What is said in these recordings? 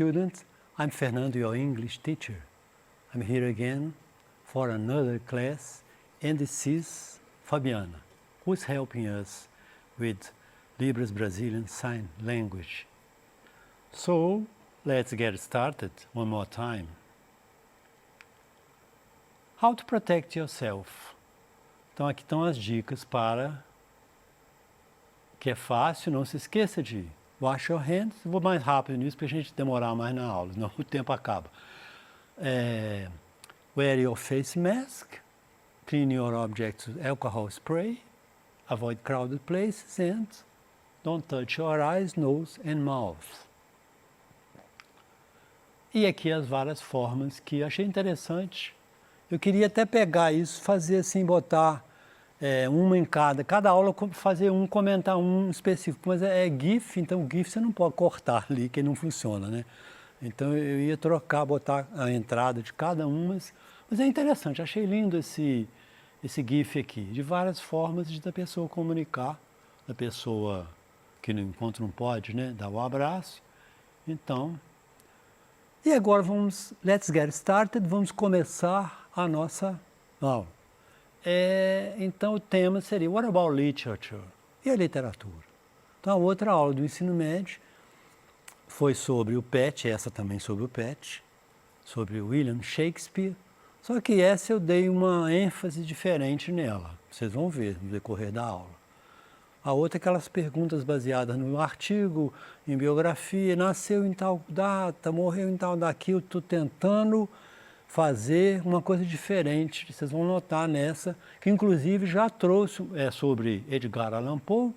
students. I'm Fernando, your English teacher. I'm here again for another class, and this is Fabiana, who's helping us with Libras Brazilian Sign Language. So, let's get started one more time. How to protect yourself. Então aqui estão as dicas para que é fácil, não se esqueça de wash your hands. Vou mais rápido nisso para a gente demorar mais na aula, senão o tempo acaba. Wear your face mask, clean your objects with alcohol spray, avoid crowded places and don't touch your eyes, nose and mouth. E aqui as várias formas que achei interessante. Eu queria até pegar isso, fazer assim, botar uma em cada aula, fazer comentar um específico, mas é GIF, então GIF você não pode cortar ali, que não funciona, né? Então eu ia trocar, botar a entrada de cada uma, mas é interessante, achei lindo esse GIF aqui, de várias formas da pessoa comunicar, da pessoa que no encontro não pode, né, dar o abraço. Então, e agora let's get started, vamos começar a nossa aula. Então o tema seria What about literature? E a literatura? Então a outra aula do ensino médio foi sobre o Pet, essa também sobre o Pet, sobre William Shakespeare, só que essa eu dei uma ênfase diferente nela, vocês vão ver no decorrer da aula. A outra é aquelas perguntas baseadas no artigo, em biografia, nasceu em tal data, morreu em tal daqui, eu estou tentando fazer uma coisa diferente, vocês vão notar nessa, que inclusive já trouxe sobre Edgar Allan Poe,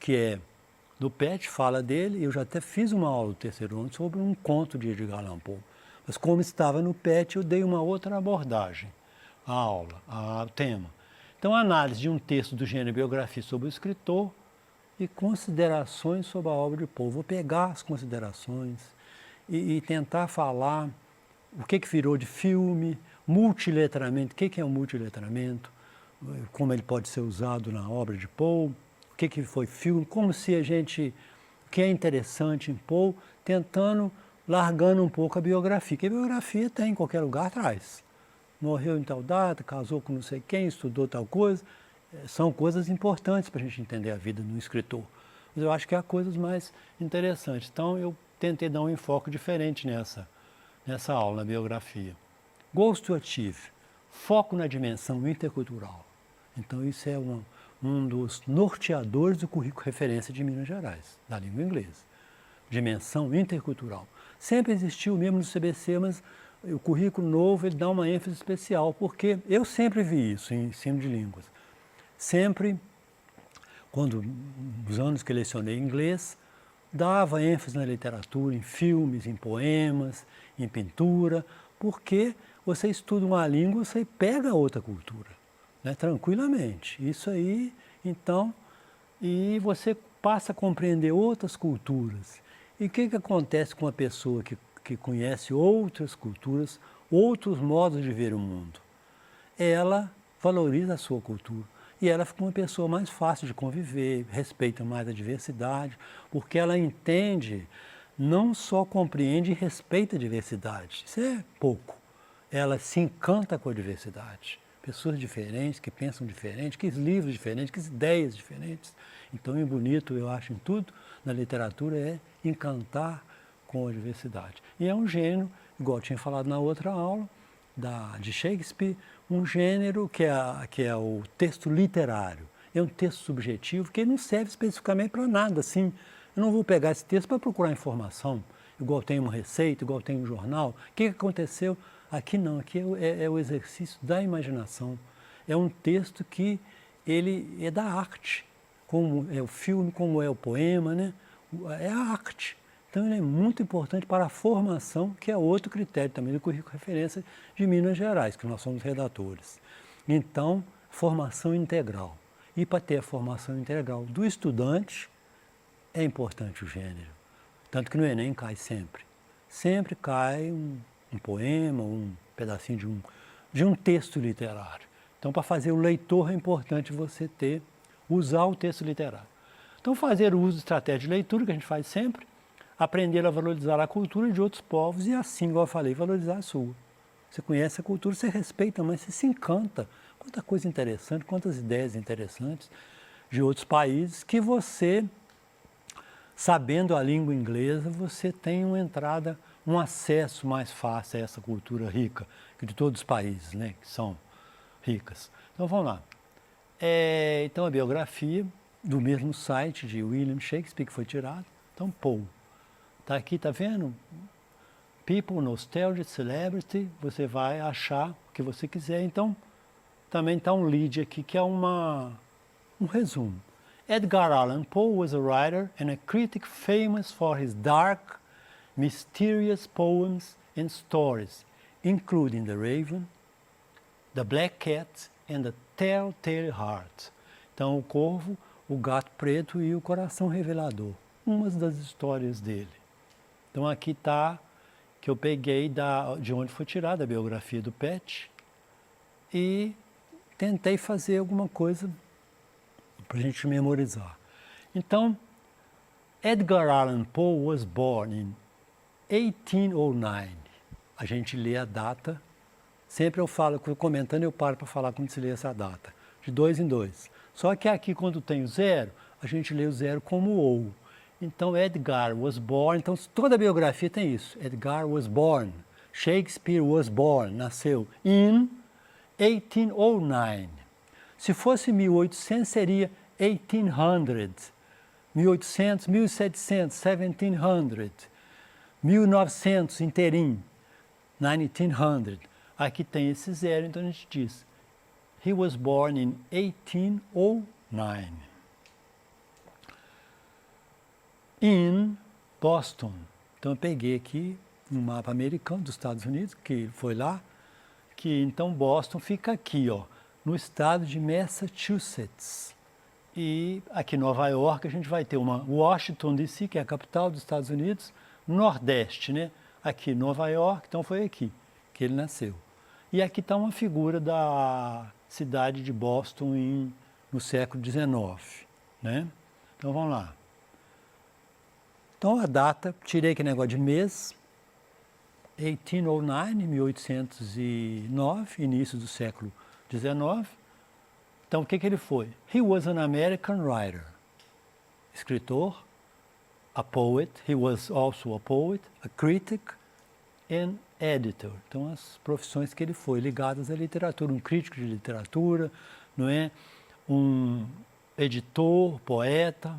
que é do Pet, fala dele, eu já até fiz uma aula do terceiro ano sobre um conto de Edgar Allan Poe, mas como estava no Pet, eu dei uma outra abordagem à aula, ao tema. Então, a análise de um texto do gênero biografia sobre o escritor e considerações sobre a obra de Poe. Vou pegar as considerações e tentar falar o que virou de filme, multiletramento, o que é o multiletramento, como ele pode ser usado na obra de Poe, o que foi filme, como se o que é interessante em Poe, largando um pouco a biografia, que a biografia tem em qualquer lugar atrás. Morreu em tal data, casou com não sei quem, estudou tal coisa, são coisas importantes para a gente entender a vida de um escritor. Mas eu acho que há coisas mais interessantes. Então eu tentei dar um enfoque diferente nessa aula, na biografia. Goals to achieve, foco na dimensão intercultural. Então isso é um dos norteadores do currículo referência de Minas Gerais, da língua inglesa. Dimensão intercultural. Sempre existiu mesmo no CBC, mas o currículo novo ele dá uma ênfase especial, porque eu sempre vi isso em ensino de línguas. Sempre, nos anos que lecionei inglês, dava ênfase na literatura, em filmes, em poemas, em pintura, porque você estuda uma língua, você pega outra cultura, né, tranquilamente. Isso aí, então, e você passa a compreender outras culturas. E o que acontece com uma pessoa que conhece outras culturas, outros modos de ver o mundo? Ela valoriza a sua cultura e ela fica uma pessoa mais fácil de conviver, respeita mais a diversidade, porque ela entende, não só compreende e respeita a diversidade, isso é pouco, ela se encanta com a diversidade. Pessoas diferentes, que pensam diferente, que livros diferentes, que ideias diferentes. Então, o bonito, eu acho, em tudo, na literatura, é encantar com a diversidade. E é um gênero, igual eu tinha falado na outra aula, de Shakespeare, um gênero que é o texto literário. É um texto subjetivo que não serve especificamente para nada, assim. Eu não vou pegar esse texto para procurar informação, igual tem uma receita, igual tem um jornal. O que aconteceu? Aqui não, aqui é o exercício da imaginação. É um texto que ele é da arte, como é o filme, como é o poema, né? É a arte. Então, ele é muito importante para a formação, que é outro critério também do currículo referência de Minas Gerais, que nós somos redatores. Então, formação integral. E para ter a formação integral do estudante, é importante o gênero. Tanto que no Enem cai sempre. Sempre cai um poema, um pedacinho de um texto literário. Então, para fazer o leitor, é importante você usar o texto literário. Então, fazer o uso de estratégia de leitura, que a gente faz sempre, aprender a valorizar a cultura de outros povos e assim, igual eu falei, valorizar a sua. Você conhece a cultura, você respeita, mas você se encanta. Quanta coisa interessante, quantas ideias interessantes de outros países que você, sabendo a língua inglesa, você tem uma entrada, um acesso mais fácil a essa cultura rica, de todos os países, né, que são ricas. Então vamos lá. Então a biografia do mesmo site de William Shakespeare que foi tirado. Então Poe. Está aqui, tá vendo? People, Nostalgia, Celebrity, você vai achar o que você quiser. Então também está um lead aqui que é um resumo. Edgar Allan Poe was a writer and a critic famous for his dark, mysterious poems and stories, including The Raven, The Black Cat and The Telltale Heart. Então, o Corvo, o Gato Preto e o Coração Revelador. Umas das histórias dele. Então, aqui está, que eu peguei de onde foi tirada a biografia do Pet e tentei fazer alguma coisa para a gente memorizar. Então, Edgar Allan Poe was born in 1809. A gente lê a data. Sempre eu falo, comentando, eu paro para falar quando se lê essa data. De 2 em 2. Só que aqui, quando tem o 0, a gente lê o 0 como ou. Então, Edgar was born. Então, toda a biografia tem isso. Edgar was born. Shakespeare was born. Nasceu in 1809. Se fosse 1800, seria 1800. 1800, 1700, 1700. 1900, inteirinho. 1900. Aqui tem esse 0, então a gente diz he was born in 1809. In Boston. Então eu peguei aqui um mapa americano dos Estados Unidos, que foi lá, que então Boston fica aqui, ó, no estado de Massachusetts. E aqui em Nova York a gente vai ter uma Washington DC, que é a capital dos Estados Unidos, Nordeste, né? Aqui Nova York, então foi aqui que ele nasceu. E aqui está uma figura da cidade de Boston no século XIX, né? Então vamos lá. Então a data, tirei aquele negócio de mês, 1809, 1809, início do século XIX. Então o que ele foi? He was an American writer, escritor, a poet, he was also a poet, a critic and editor. Então as profissões que ele foi ligadas à literatura, um crítico de literatura, não é? Um editor, poeta.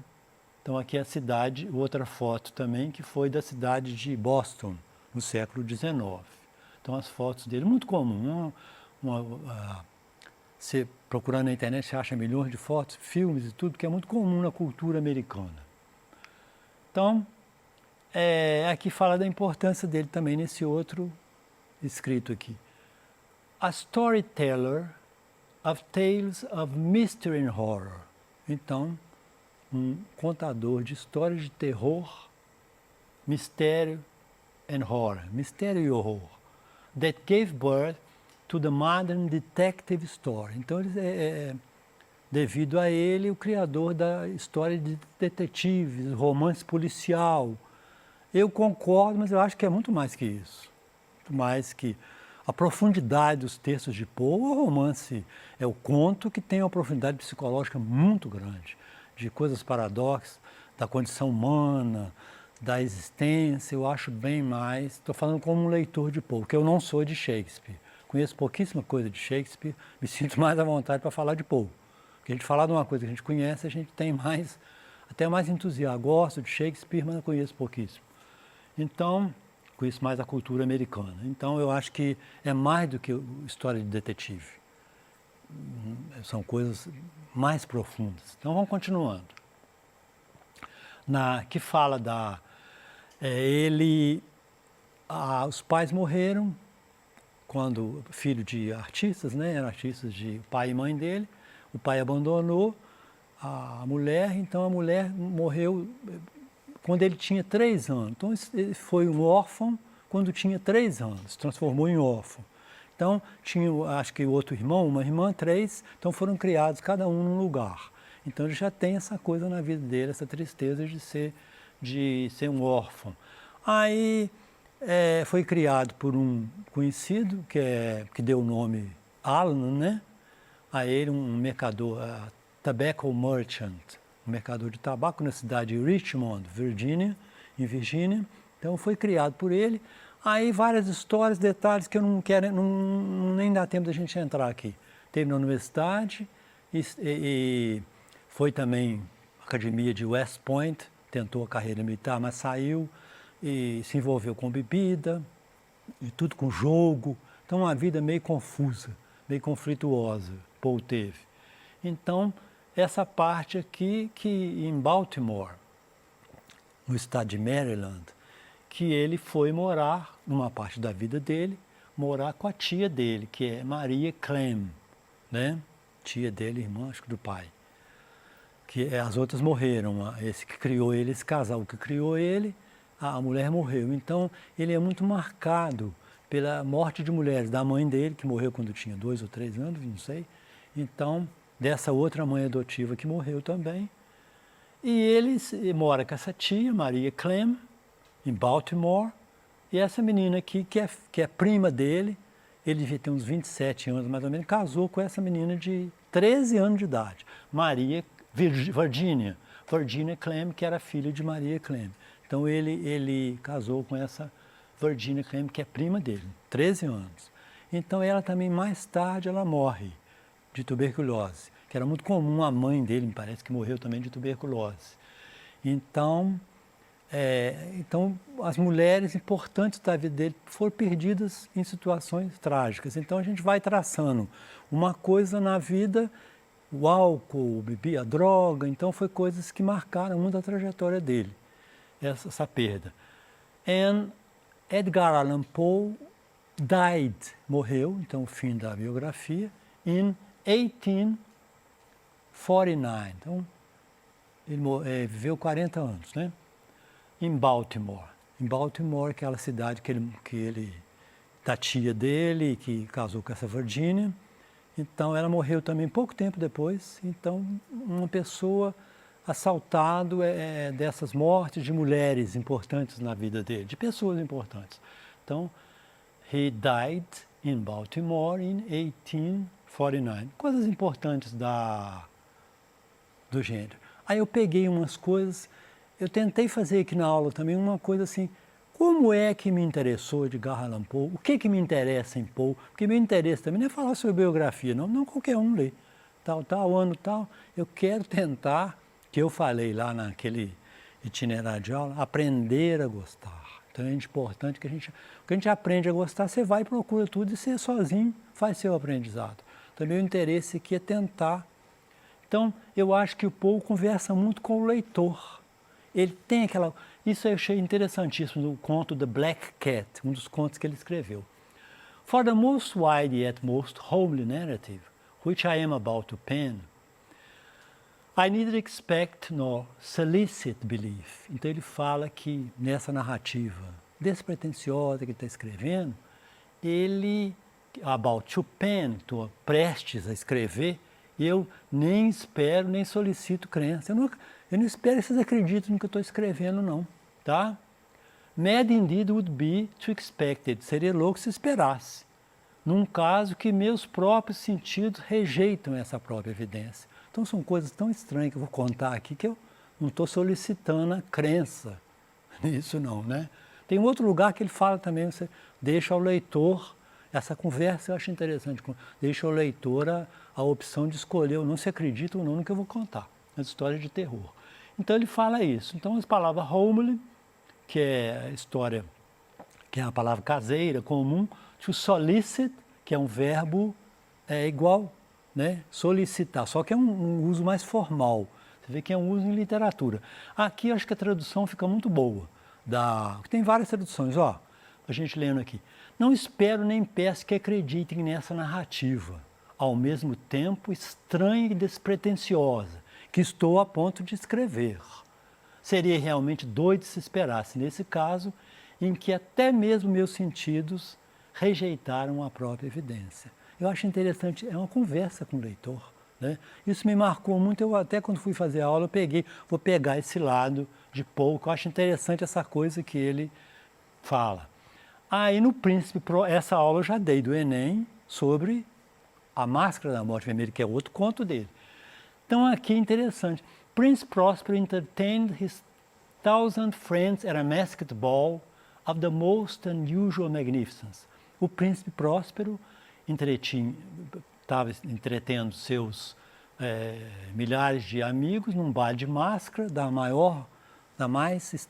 Então aqui é a cidade, outra foto também, que foi da cidade de Boston, no século XIX. Então as fotos dele, muito comum. Você procurando na internet, você acha milhões de fotos, filmes e tudo, que é muito comum na cultura americana. Então, aqui fala da importância dele também nesse outro escrito aqui. A storyteller of tales of mystery and horror. Então, um contador de histórias de terror, mistério and horror. Mistério e horror. That gave birth to the modern detective story. Então, devido a ele, o criador da história de detetives, romance policial. Eu concordo, mas eu acho que é muito mais que isso. Muito mais que a profundidade dos textos de Poe. O romance é o conto que tem uma profundidade psicológica muito grande, de coisas paradoxas, da condição humana, da existência. Eu acho bem mais. Estou falando como um leitor de Poe, porque eu não sou de Shakespeare. Conheço pouquíssima coisa de Shakespeare, me sinto mais à vontade para falar de Poe. Porque a gente falar de uma coisa que a gente conhece, a gente tem mais, até mais entusiasmo. Gosto de Shakespeare, mas não conheço pouquíssimo. Então, conheço mais a cultura americana. Então, eu acho que é mais do que história de detetive. São coisas mais profundas. Então, vamos continuando. Que fala os pais morreram quando filho de artistas, né? Eram artistas de pai e mãe dele. O pai abandonou a mulher, então a mulher morreu quando ele tinha 3 anos. Então ele foi um órfão quando tinha 3 anos, se transformou em órfão. Então tinha, acho que outro irmão, uma irmã, 3, então foram criados cada um num lugar. Então ele já tem essa coisa na vida dele, essa tristeza de ser de ser um órfão. Aí foi criado por um conhecido que deu o nome Alan, né? A ele, um mercador, tobacco merchant, um mercador de tabaco na cidade de Richmond, em Virgínia. Então foi criado por ele. Aí várias histórias, detalhes que eu não quero, nem dá tempo da gente entrar aqui. Teve na universidade e foi também à academia de West Point, tentou a carreira militar, mas saiu e se envolveu com bebida e tudo com jogo. Então uma vida meio confusa, meio conflituosa, Paul teve. Então essa parte aqui que em Baltimore, no estado de Maryland, que ele foi morar, numa parte da vida dele, morar com a tia dele, que é Maria Clem, né? Tia dele, irmã, acho que do pai. Que as outras morreram, esse que criou ele, esse casal que criou ele, a mulher morreu. Então, ele é muito marcado pela morte de mulheres, da mãe dele, que morreu quando tinha 2 ou 3 anos, não sei. Então, dessa outra mãe adotiva que morreu também. E ele mora com essa tia, Maria Clem, em Baltimore, e essa menina aqui, que é prima dele, ele devia ter uns 27 anos mais ou menos, casou com essa menina de 13 anos de idade, Virginia Clem, que era filha de Maria Clem. Então ele casou com essa Virginia Clem, que é prima dele, 13 anos. Então ela também, mais tarde, ela morre de tuberculose, que era muito comum, a mãe dele, me parece, que morreu também de tuberculose. Então, as mulheres importantes da vida dele foram perdidas em situações trágicas. Então a gente vai traçando uma coisa na vida, o álcool, a droga, então foi coisas que marcaram muito a trajetória dele, essa perda. And Edgar Allan Poe morreu, então o fim da biografia, in 1849. Então ele viveu 40 anos, né? Em Baltimore, aquela cidade da tia dele, que casou com essa Virginia. Então, ela morreu também pouco tempo depois. Então, uma pessoa assaltado dessas mortes de mulheres importantes na vida dele, de pessoas importantes. Então, he died in Baltimore in 1849. Coisas importantes do gênero. Aí eu peguei umas coisas. Eu tentei fazer aqui na aula também uma coisa assim, como é que me interessou Edgar Allan Poe? O que me interessa em Poe? Porque meu interesse também não é falar sobre biografia, não qualquer um lê. Tal, ano, tal. Eu quero tentar, que eu falei lá naquele itinerário de aula, aprender a gostar. Então é importante que o que a gente aprende a gostar, você vai e procura tudo e você sozinho faz seu aprendizado. Então meu interesse aqui é tentar. Então eu acho que o Poe conversa muito com o leitor. Ele tem isso eu achei interessantíssimo no conto The Black Cat, um dos contos que ele escreveu. For the most wide yet most homely narrative, which I am about to pen, I neither expect nor solicit belief. Então ele fala que nessa narrativa despretensiosa que ele está escrevendo, about to pen, estou prestes a escrever, eu nem espero, nem solicito crença. Eu não espero que vocês acreditem no que eu estou escrevendo, não, tá? Mad indeed would be to expect it. Seria louco se esperasse. Num caso que meus próprios sentidos rejeitam essa própria evidência. Então são coisas tão estranhas que eu vou contar aqui que eu não estou solicitando a crença nisso não, né? Tem outro lugar que ele fala também, você deixa ao leitor, essa conversa eu acho interessante, deixa ao leitor a opção de escolher ou não se acredita ou não no que eu vou contar, as histórias de terror. Então ele fala isso. Então as palavras homely, que é a história, que é uma palavra caseira, comum, to solicit, que é um verbo igual, né? Solicitar, só que é um uso mais formal. Você vê que é um uso em literatura. Aqui eu acho que a tradução fica muito boa. Tem várias traduções, ó, a gente lendo aqui. Não espero nem peço que acreditem nessa narrativa, ao mesmo tempo estranha e despretensiosa, que estou a ponto de escrever. Seria realmente doido se esperasse, nesse caso, em que até mesmo meus sentidos rejeitaram a própria evidência. Eu acho interessante, é uma conversa com o leitor, né? Isso me marcou muito, eu até quando fui fazer a aula, vou pegar esse lado de Poe, que eu acho interessante essa coisa que ele fala. Aí no Príncipe, essa aula eu já dei do Enem sobre A Máscara da Morte Vermelha, que é outro conto dele. Então aqui é interessante. Prince Prospero entertained his 1,000 friends at a masked ball of the most unusual magnificence. O Príncipe Próspero estava entretendo seus milhares de amigos num baile de máscara da mais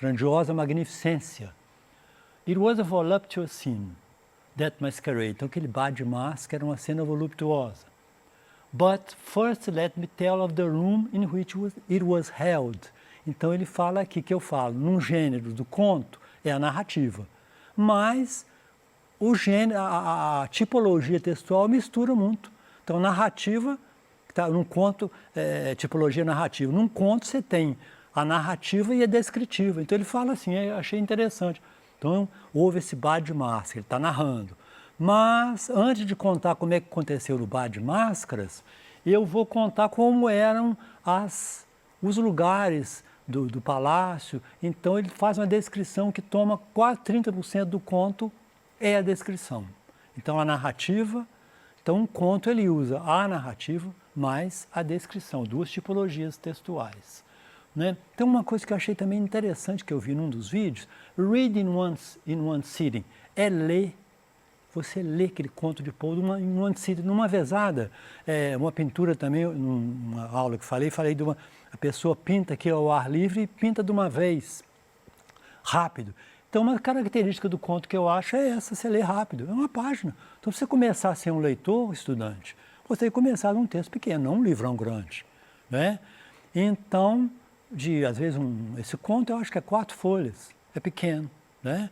grandiosa magnificência. It was a voluptuous scene, that masquerade. Então aquele baile de máscara era uma cena voluptuosa. But first let me tell of the room in which it was held. Então ele fala aqui que eu falo, num gênero do conto, é a narrativa. Mas o gênero, a tipologia textual mistura muito. Então narrativa, tá, num conto, tipologia narrativa. Num conto você tem a narrativa e a descritiva. Então ele fala assim, eu achei interessante. Então houve esse bar de máscara, ele está narrando. Mas antes de contar como é que aconteceu o bar de máscaras, eu vou contar como eram os lugares do palácio. Então ele faz uma descrição que toma quase 30% do conto, é a descrição. Então a narrativa, então um conto ele usa a narrativa mais a descrição, duas tipologias textuais, né? Então uma coisa que eu achei também interessante que eu vi num dos vídeos, read in one sitting, é ler. Você lê aquele conto de Poe numa vezada. Uma pintura também, numa aula que falei a pessoa pinta aqui ao ar livre e pinta de uma vez, rápido. Então uma característica do conto que eu acho é essa, você lê rápido, é uma página. Então se você começar a ser um leitor, estudante, você tem que começar num texto pequeno, não um livrão grande, né? Então, às vezes esse conto eu acho que é 4 folhas, é pequeno, né?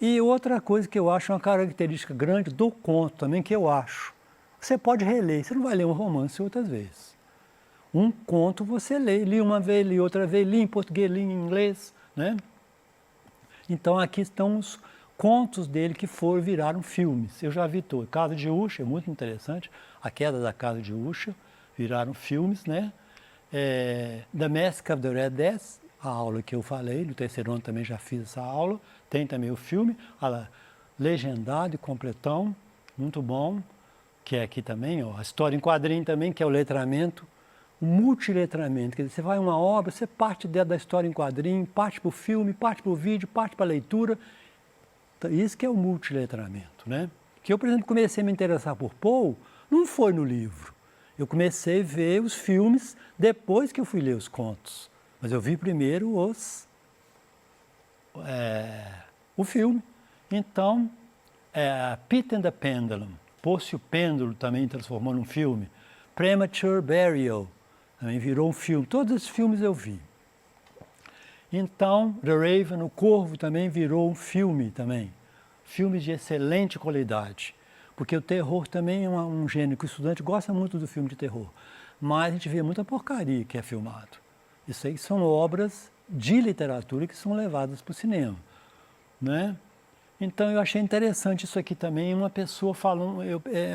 E outra coisa que eu acho uma característica grande do conto também, que eu acho, você pode reler, você não vai ler um romance outras vezes. Um conto você lê, li uma vez, li outra vez, li em português, li em inglês, né? Então aqui estão os contos dele que viraram filmes. Eu já vi todo. Casa de Usher, é muito interessante, A Queda da Casa de Usher, viraram filmes, né? The Mask of the Red Death, a aula que eu falei, no terceiro ano também já fiz essa aula, tem também o filme, legendado e completão, muito bom, que é aqui também, ó, a história em quadrinho também, que é o letramento, o multiletramento, quer dizer, você vai a uma obra, você parte da história em quadrinho, parte para o filme, parte para o vídeo, parte para a leitura, então, isso que é o multiletramento, né? Que eu, por exemplo, comecei a me interessar por Poe, não foi no livro, eu comecei a ver os filmes depois que eu fui ler os contos. Mas eu vi primeiro o filme. Então, Pit and the Pendulum, Pôs-se o Pêndulo também transformou num filme. Premature Burial também virou um filme. Todos esses filmes eu vi. Então, The Raven, O Corvo também virou um filme também. Filmes de excelente qualidade. Porque o terror também é um gênero que o estudante gosta muito do filme de terror. Mas a gente vê muita porcaria que é filmado. Isso aí são obras de literatura que são levadas para o cinema, né? Então eu achei interessante isso aqui também, uma pessoa falando,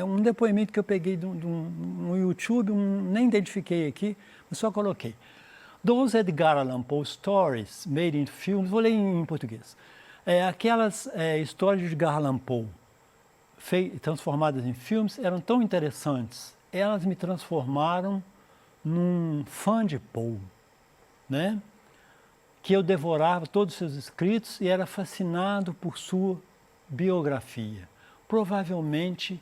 um depoimento que eu peguei no YouTube, nem identifiquei aqui, mas só coloquei. Those Edgar Allan Poe stories made in films, vou ler em português, aquelas histórias de Edgar Allan Poe transformadas em filmes eram tão interessantes, elas me transformaram num fã de Poe, né? Que eu devorava todos os seus escritos e era fascinado por sua biografia. Provavelmente,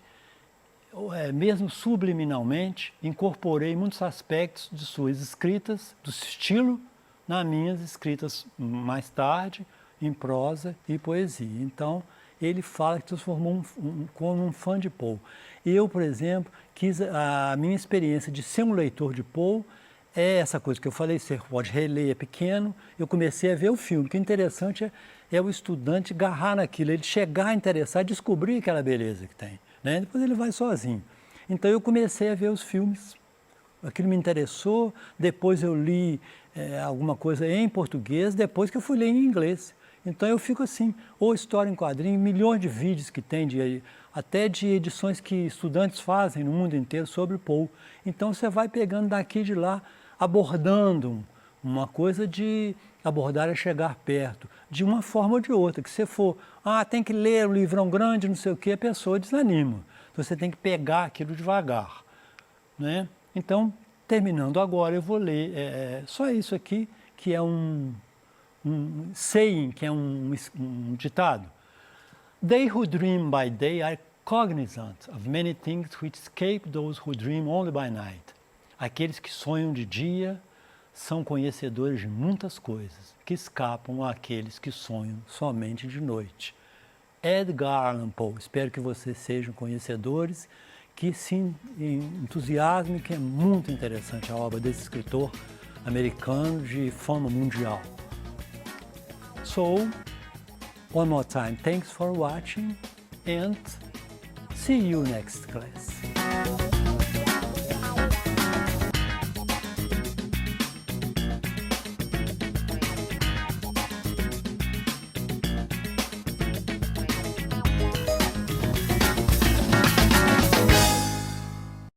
mesmo subliminalmente, incorporei muitos aspectos de suas escritas, do estilo, nas minhas escritas mais tarde, em prosa e poesia. Então, ele fala que transformou como um fã de Poe. Eu, por exemplo, a minha experiência de ser um leitor de Poe é essa coisa que eu falei, você pode reler, é pequeno. Eu comecei a ver o filme. O que é interessante é o estudante agarrar naquilo, ele chegar a interessar, descobrir aquela beleza que tem, né? Depois ele vai sozinho. Então eu comecei a ver os filmes, aquilo me interessou, depois eu li alguma coisa em português, depois que eu fui ler em inglês. Então eu fico assim, ou história em quadrinho, milhões de vídeos que tem até de edições que estudantes fazem no mundo inteiro sobre Poe. Então você vai pegando daqui e de lá, abordando uma coisa de abordar é chegar perto, de uma forma ou de outra, que você for, tem que ler um livrão grande, não sei o quê, a pessoa desanima. Então você tem que pegar aquilo devagar, né? Então, terminando agora, eu vou ler só isso aqui, que é um saying, que é um ditado. They who dream by day are cognizant of many things which escape those who dream only by night. Aqueles que sonham de dia são conhecedores de muitas coisas que escapam àqueles que sonham somente de noite. Edgar Allan Poe. Espero que vocês sejam conhecedores, que se entusiasmem, que é muito interessante a obra desse escritor americano de fama mundial. So, one more time, thanks for watching and see you next class.